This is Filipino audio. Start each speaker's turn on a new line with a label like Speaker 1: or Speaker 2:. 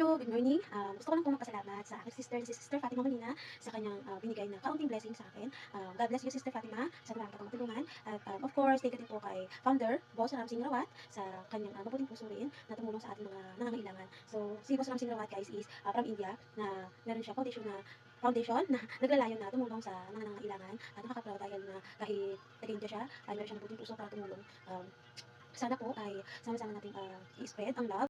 Speaker 1: Hello, good morning. Gusto ko lang po magpasalamat sa aking sister, si Sister Fatima Molina, sa kanyang binigay na kaunting blessing sa akin. God bless you, Sister Fatima, sa marami ka pang matulungan. At of course, thank you din po kay Founder, Boss Ram Singh Rawat, sa kanyang mabuting puso rin na tumulong sa ating mga nangangailangan. So, si Boss Ram Singh Rawat, guys, is from India, na meron siya foundation na naglalayon na tumulong sa mga nangangailangan at nakaka-proud dahil na kahit taga-India siya, ay meron siyang mabuting puso para tumulong. Sana po ay sama-sama natin i-spread ang love